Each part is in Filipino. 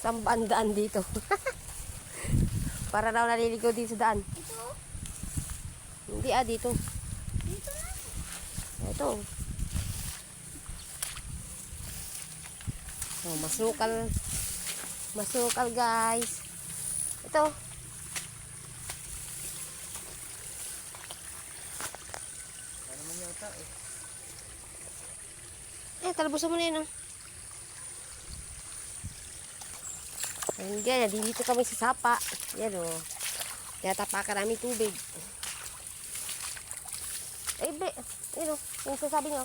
Saan ba ang daan dito? Para daw naliligaw dito sa daan. Ito? Hindi dito. Dito na. Ito. Oh, masukal. Masukal guys. Ito. Ano naman yata eh. Talbusan mo na yan, oh. Ayan, yan. Dito kami sa sapa. Yan, oh. Tinatapakan namin tubig. Ay, be. Yan, oh. Yung sasabi nyo.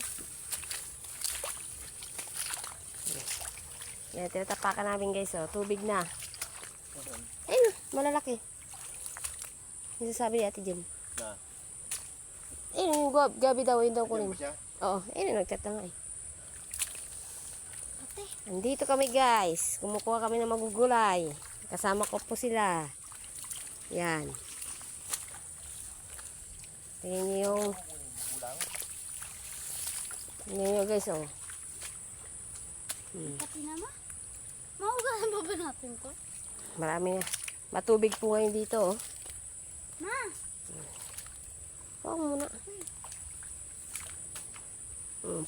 Yan, tinatapakan namin, guys, oh. Tubig na. Ayun, malalaki. Yung sasabi ni Ate Jen. Na? Ayun, yung gabi daw. Yun daw kunin. Siya? Oo, ayun, nagchat na nga, eh. Andito kami guys. Kumukuha kami ng magugulay. Kasama ko po sila. Yan. Tingnan niyo yung... Tingnan niyo guys, oh. Pati na ma? Mahugasan pa ba natin to? Marami na. Matubig po ngayon dito, oh. Ma! Oo muna.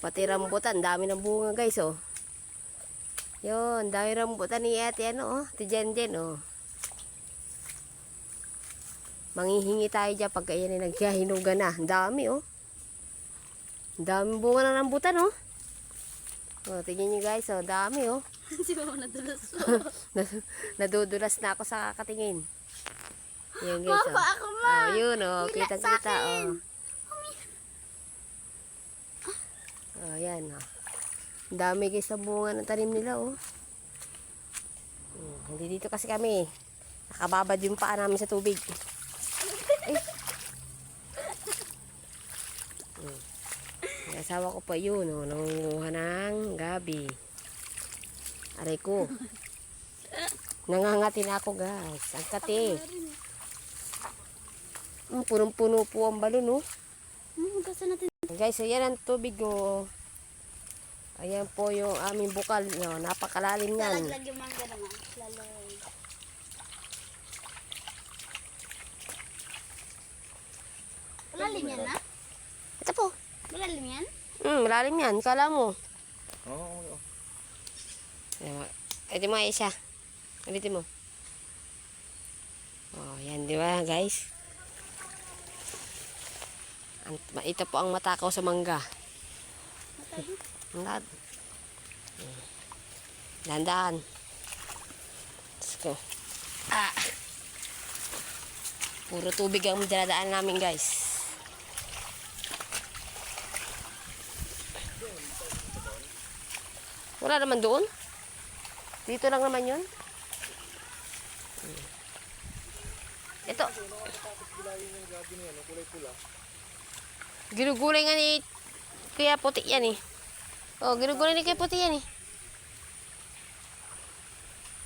Pati rambutan. Dami ng bunga guys, oh. Yun, dami rambutan ni Ate, ano, oh. Ate Jen, oh. Manghihingi tayo dyan pagka yan ay naghihinugan na. Ang dami, oh. Ang dami bunga ng rambutan, oh. Oh, tingnan nyo guys, oh. Dami, oh. Hindi ba nadulas po? Nadudulas na ako sa kakatingin. Yun guys, Papa, oh. ako ma! Oh, yun, oh. Hila Kita-kita, sa akin. oh. Oh, yan, oh. Ang dami guys sa bunga ng tanim nila, oh. Hindi dito kasi kami. Nakababad yung paa namin sa tubig. Ay. Yung asawa ko pa yun, oh. Nangunguha ng gabi. Aray ko. Nangangati na ako guys. Ang kati. Punong-puno po ang balon, oh. Hugasan natin. Guys, so yan ang tubig, oh. Ayan po yung aming bukal. No, napakalalim yan. Lalaglag yung mangga naman. Lalag. Malalim yan na? Ito po. Malalim yan? Malalim yan. Kala mo. Oo. Ito mo isa. Ulitin mo. Oh, yan di ba guys? Ito po ang matakaw sa mangga. Dahan. Dahan. Let's go. Puro tubig ang dinadaan namin guys. Wala naman doon. Dito lang naman yun. Ito. Ginugulay nga ni Kuya Puti yan, eh. Oh, ginugulay ni Kuya Puti yan, eh.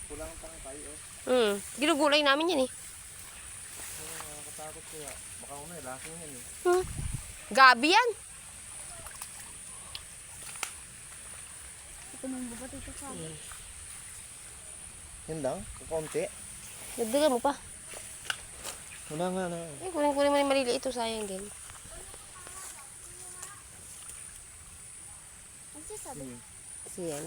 Kulang pang tayo. Ginugulay namin yan, eh. Nakakatakot kaya. Baka una lasing yan eh. Gabi yan. Ito mong bubat ito sa akin. Yan lang? Kukunti? Nagdagan mo pa. Wala nga na. Kunin mo yung maliliit ito, sayang din. Ano siya sabi? Kasi yan.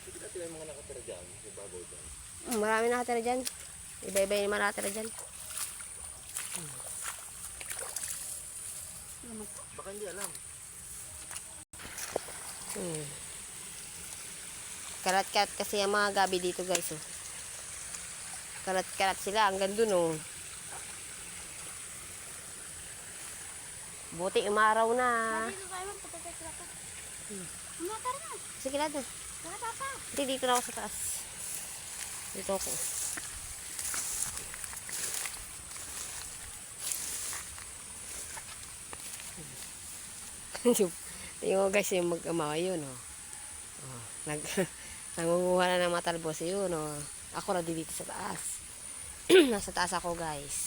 Sige natin yung mga nakatira dyan. Yung babaw dyan. Marami nakatira dyan. Iba-iba yung mga nakatira dyan. Baka hindi alam. Karat-karat kasi yung mga gabi dito guys, oh. Karat-karat sila hanggang dun, oh. Buti umaraw na. Dito tayo magpapatay sila ka. Tara na. Sige na doon. Tara papa. Hindi, dito na ako sa taas. Dito ako. Yung guys, yung mag-ama yun, oh. Nangunguha na ng matalbos yun, oh. Ako na dito sa taas. Nasa taas ako guys.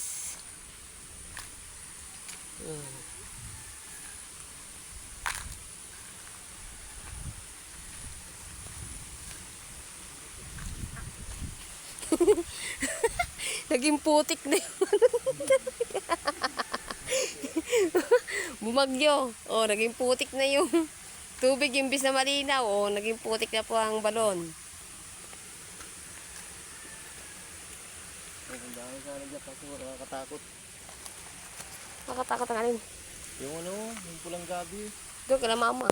Naging putik na yun. Bumagyo. Oh, naging putik na yung tubig imbis na malinaw. Oh, naging putik na po ang balon. Ang dami sana dyan kasi nakakatakot. Nakatakot ang alin. Yung ano, yung pulang gabi. Doon kala mama.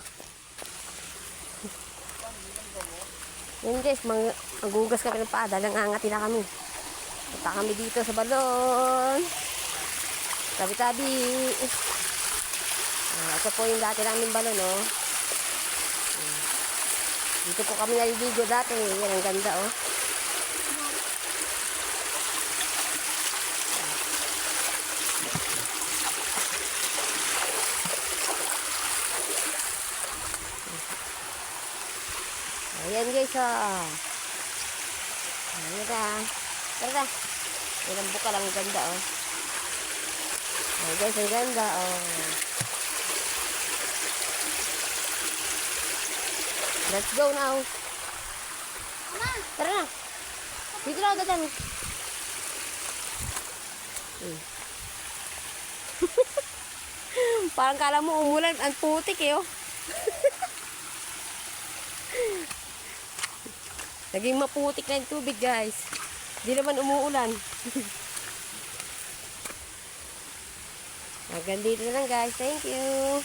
Yan guys, magugas kami ng paa dahil nangangati na kami. Punta kami dito sa balon. Tabi-tabi. Ito po yung dati namin balon, oh. Dito po kami naliligo dati. Yan, ang ganda, oh. Ayan guys, oh. Ayan na. Tara na. Yan ang bukal, ang ganda, oh. Ayan guys, ang ganda, oh. Let's go now. Tara na. Dito na agad yan. Parang kala mo umulan, ang putik eh, oh. Naging maputik na yung tubig, guys. Hindi naman umuulan. Hanggang dito na lang, guys. Thank you.